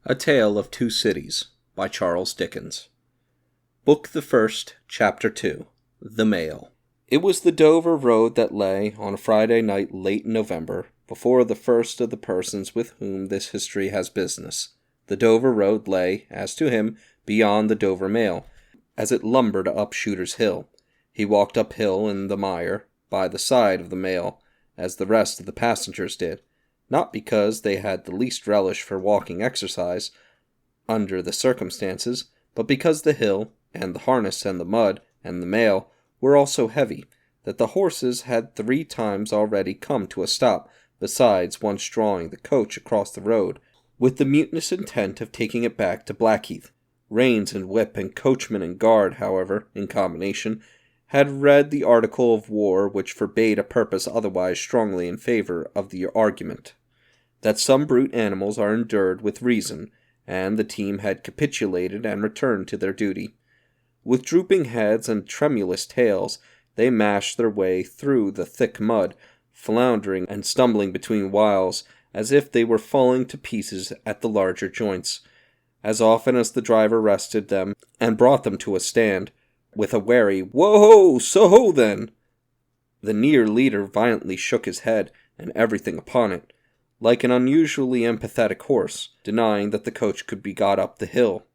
A Tale of Two Cities by Charles Dickens. Book the First, Chapter 2. The Mail. It was the Dover road that lay, on a Friday night late in November, before the first of the persons with whom this history has business. The Dover road lay, as to him, beyond the Dover Mail, as it lumbered up Shooter's Hill. He walked uphill in the mire, by the side of the mail, as the rest of the passengers did. Not because they had the least relish for walking exercise, under the circumstances, but because the hill, and the harness, and the mud, and the mail were all so heavy, that the horses had 3 times already come to a stop, besides once drawing the coach across the road, with the mutinous intent of taking it back to Blackheath. Reins and whip and coachman and guard, however, in combination, had read the article of war which forbade a purpose otherwise strongly in favor of the argument, that some brute animals are endured with reason, and the team had capitulated and returned to their duty. With drooping heads and tremulous tails, they mashed their way through the thick mud, floundering and stumbling between whiles, as if they were falling to pieces at the larger joints. As often as the driver rested them and brought them to a stand, with a wary "Whoa-ho, so-ho then!" the near leader violently shook his head and everything upon it, like an unusually empathetic horse, denying that the coach could be got up the hill.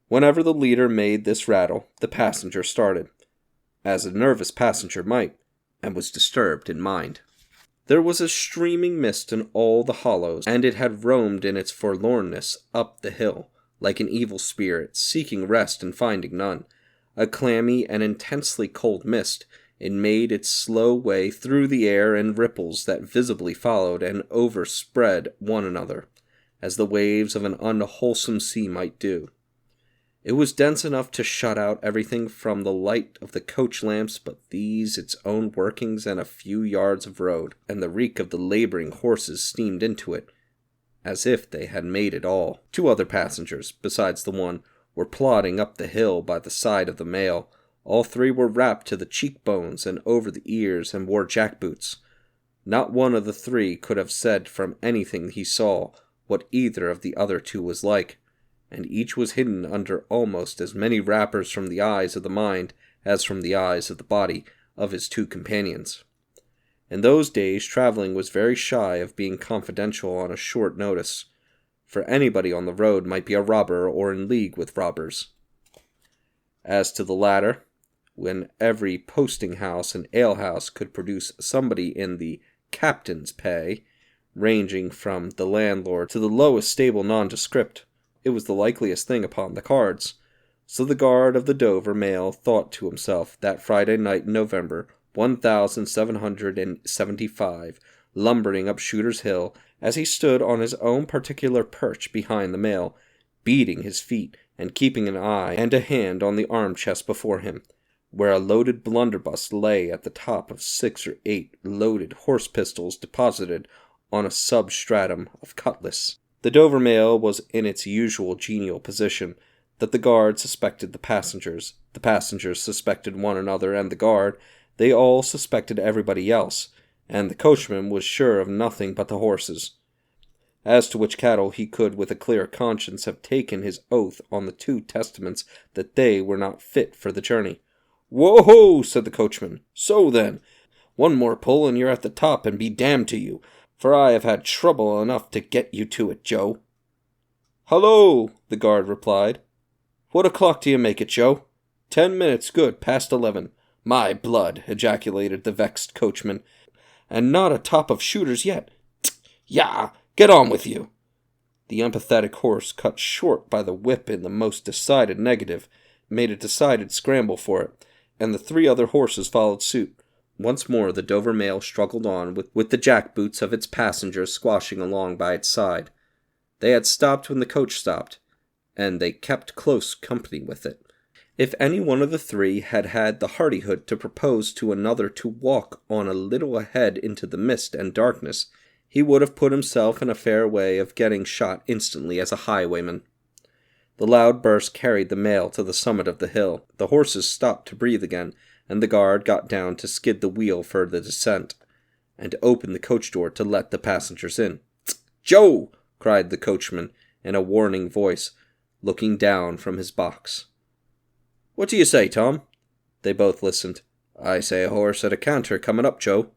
Whenever the leader made this rattle, the passenger started, as a nervous passenger might, and was disturbed in mind. There was a streaming mist in all the hollows, and it had roamed in its forlornness up the hill, like an evil spirit, seeking rest and finding none. A clammy and intensely cold mist, it made its slow way through the air in ripples that visibly followed and overspread one another, as the waves of an unwholesome sea might do. It was dense enough to shut out everything from the light of the coach lamps but these its own workings and a few yards of road, and the reek of the laboring horses steamed into it, as if they had made it all. 2 other passengers, besides the one, were plodding up the hill by the side of the mail. All 3 were wrapped to the cheekbones and over the ears and wore jackboots. Not one of the 3 could have said from anything he saw what either of the other 2 was like, and each was hidden under almost as many wrappers from the eyes of the mind as from the eyes of the body of his 2 companions. In those days traveling was very shy of being confidential on a short notice, for anybody on the road might be a robber or in league with robbers. As to the latter, when every posting-house and alehouse could produce somebody in the captain's pay, ranging from the landlord to the lowest stable nondescript, it was the likeliest thing upon the cards. So the guard of the Dover Mail thought to himself that Friday night in November, 1775, lumbering up Shooter's Hill, as he stood on his own particular perch behind the mail, beating his feet and keeping an eye and a hand on the arm-chest before him, where a loaded blunderbuss lay at the top of 6 or 8 loaded horse-pistols deposited on a substratum of cutlass. The Dover Mail was in its usual genial position, that the guard suspected the passengers suspected one another, and the guard, they all suspected everybody else, and the coachman was sure of nothing but the horses, as to which cattle he could with a clear conscience have taken his oath on the 2 testaments that they were not fit for the journey. "Whoa-ho!" said the coachman. "So then, 1 more pull and you're at the top, and be damned to you, for I have had trouble enough to get you to it, Joe." "Hullo!" the guard replied. "What o'clock do you make it, Joe?" 10 minutes good past 11. "My blood!" ejaculated the vexed coachman. "And not a top of Shooters yet. Tsk! Yah! Get on with you!" The empathetic horse, cut short by the whip in the most decided negative, made a decided scramble for it, and the 3 other horses followed suit. Once more the Dover Mail struggled on with the jackboots of its passengers squashing along by its side. They had stopped when the coach stopped, and they kept close company with it. If any one of the 3 had had the hardihood to propose to another to walk on a little ahead into the mist and darkness, he would have put himself in a fair way of getting shot instantly as a highwayman. The loud burst carried the mail to the summit of the hill. The horses stopped to breathe again, and the guard got down to skid the wheel for the descent, and open the coach door to let the passengers in. "Joe!" cried the coachman, in a warning voice, looking down from his box. "What do you say, Tom?" They both listened. "I say a horse at a canter coming up, Joe."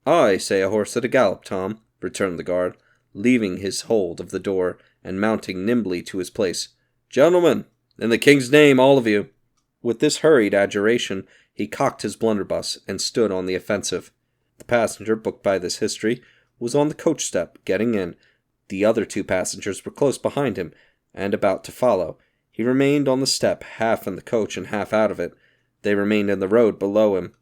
"I say a horse at a gallop, Tom," returned the guard, leaving his hold of the door and mounting nimbly to his place. "Gentlemen, in the king's name, all of you." With this hurried adjuration, he cocked his blunderbuss and stood on the offensive. The passenger booked by this history was on the coach step, getting in. The other 2 passengers were close behind him, and about to follow. He remained on the step, half in the coach and half out of it. They remained in the road below him.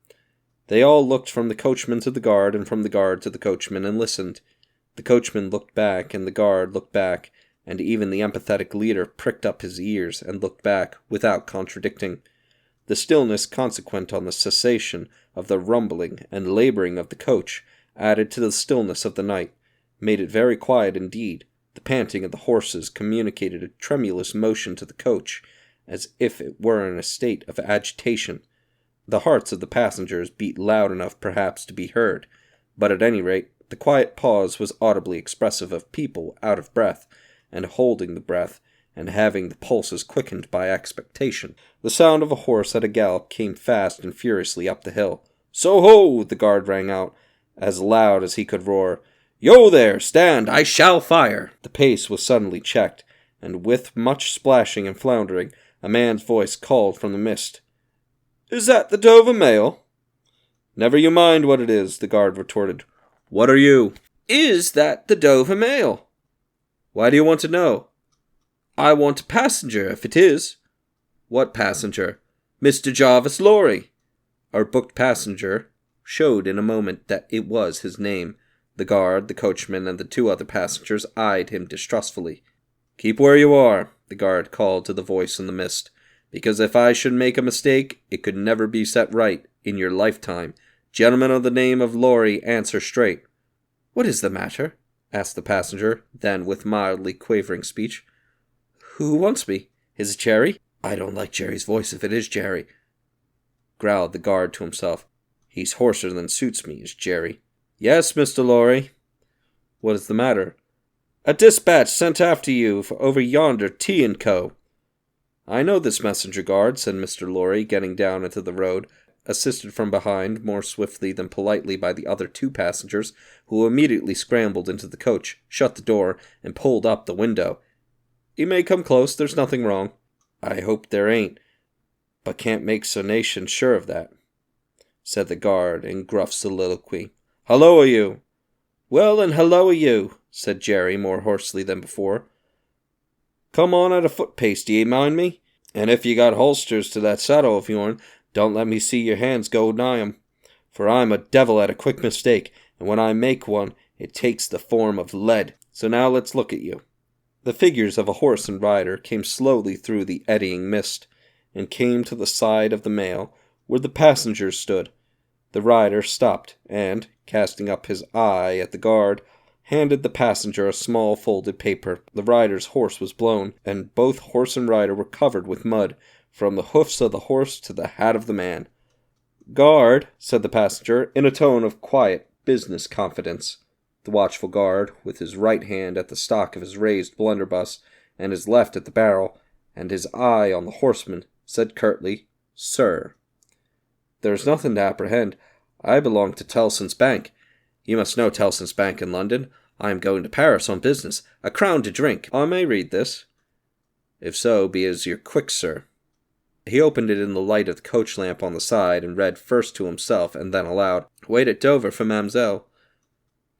They all looked from the coachman to the guard, and from the guard to the coachman, and listened. The coachman looked back, and the guard looked back, and even the empathetic leader pricked up his ears and looked back, without contradicting. The stillness consequent on the cessation of the rumbling and laboring of the coach, added to the stillness of the night, made it very quiet indeed. The panting of the horses communicated a tremulous motion to the coach, as if it were in a state of agitation. The hearts of the passengers beat loud enough perhaps to be heard, but at any rate the quiet pause was audibly expressive of people out of breath, and holding the breath, and having the pulses quickened by expectation. The sound of a horse at a gallop came fast and furiously up the hill. "So-ho!" the guard rang out, as loud as he could roar. "Yo there! Stand! I shall fire!" The pace was suddenly checked, and with much splashing and floundering, a man's voice called from the mist. "Is that the Dover mail?" "Never you mind what it is," the guard retorted. "What are you?" "Is that the Dover mail?" "Why do you want to know?" "I want a passenger, if it is." "What passenger?" "Mr. Jarvis Lorry." Our booked passenger showed in a moment that it was his name. The guard, the coachman, and the 2 other passengers eyed him distrustfully. "Keep where you are," the guard called to the voice in the mist, "because if I should make a mistake, it could never be set right in your lifetime. Gentlemen of the name of Lorry, answer straight." "What is the matter?" asked the passenger, then with mildly quavering speech. "Who wants me? Is it Jerry?" "I don't like Jerry's voice if it is Jerry," growled the guard to himself. "He's hoarser than suits me, is Jerry." "Yes, Mr. Lorry." "What is the matter?" "A dispatch sent after you for over yonder T & Co." "I know this messenger, guard," said Mr. Lorry, getting down into the road, assisted from behind more swiftly than politely by the other 2 passengers, who immediately scrambled into the coach, shut the door, and pulled up the window. "You may come close, there's nothing wrong." "I hope there ain't, but can't make so nation sure of that," said the guard in gruff soliloquy. "Halloa you!" "Well, and halloa you," said Jerry more hoarsely than before. "Come on at a foot pace, d'ye mind me? And if you got holsters to that saddle of yourn, don't let me see your hands go nigh 'em, for I'm a devil at a quick mistake, and when I make one, it takes the form of lead. So now let's look at you." The figures of a horse and rider came slowly through the eddying mist, and came to the side of the mail, where the passengers stood. The rider stopped, and, casting up his eye at the guard, handed the passenger a small folded paper. The rider's horse was blown, and both horse and rider were covered with mud, from the hoofs of the horse to the hat of the man. "Guard," said the passenger, in a tone of quiet business confidence. The watchful guard, with his right hand at the stock of his raised blunderbuss, and his left at the barrel, and his eye on the horseman, said curtly, "Sir." "There's nothing to apprehend. I belong to Tellson's Bank. You must know Tellson's Bank in London. I am going to Paris on business. A crown to drink. I may read this?" "If so, be as you're quick, sir." He opened it in the light of the coach lamp on the side, and read first to himself, and then aloud. "Wait at Dover for Mamselle.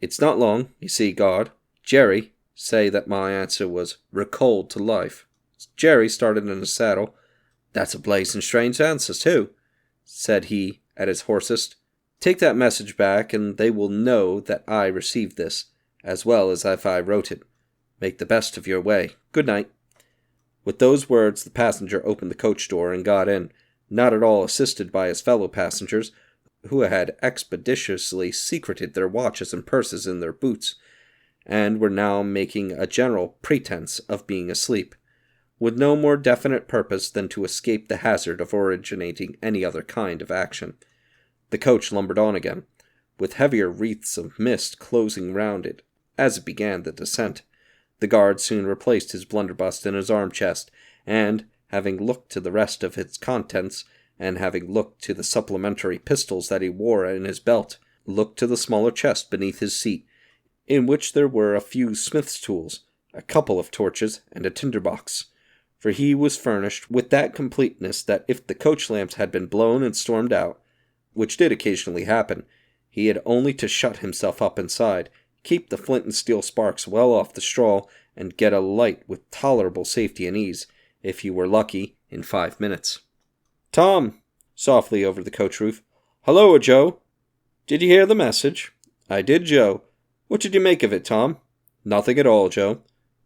It's not long, you see, guard. Jerry, say that my answer was recalled to life." Jerry started in his saddle. "That's a blazing strange answer, too," said he at his hoarsest. "Take that message back, and they will know that I received this, as well as if I wrote it. Make the best of your way. Good night." With those words, the passenger opened the coach door and got in, not at all assisted by his fellow passengers, who had expeditiously secreted their watches and purses in their boots, and were now making a general pretense of being asleep, with no more definite purpose than to escape the hazard of originating any other kind of action. The coach lumbered on again, with heavier wreaths of mist closing round it as it began the descent. The guard soon replaced his blunderbuss in his arm chest, and, having looked to the rest of its contents, and having looked to the supplementary pistols that he wore in his belt, looked to the smaller chest beneath his seat, in which there were a few smith's tools, a couple of torches, and a tinderbox. For he was furnished with that completeness that if the coach lamps had been blown and stormed out, which did occasionally happen, he had only to shut himself up inside, keep the flint and steel sparks well off the straw, and get a light with tolerable safety and ease, if he were lucky, in 5 minutes. "Tom!" softly over the coach roof. "Halloa, Joe! Did you hear the message?" "I did, Joe. What did you make of it, Tom?" "Nothing at all, Joe."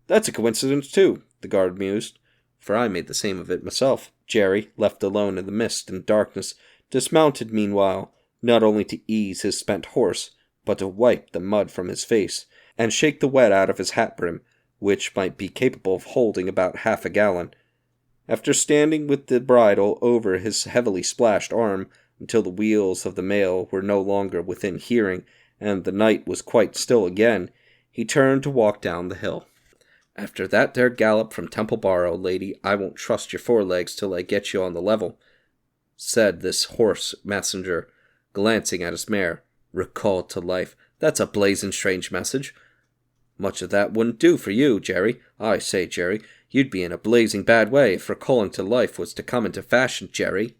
"That's a coincidence, too," the guard mused, for I made the same of it myself. Jerry, left alone in the mist and darkness, dismounted meanwhile, not only to ease his spent horse, but to wipe the mud from his face, and shake the wet out of his hat brim, which might be capable of holding about half a gallon. After standing with the bridle over his heavily splashed arm until the wheels of the mail were no longer within hearing, and the night was quite still again, he turned to walk down the hill. "After that there gallop from Temple Bar, old lady, I won't trust your forelegs till I get you on the level," said this hoarse messenger, glancing at his mare. "Recalled to life. That's a blazing strange message. Much of that wouldn't do for you, Jerry. I say, Jerry, you'd be in a blazing bad way if recalling to life was to come into fashion, Jerry."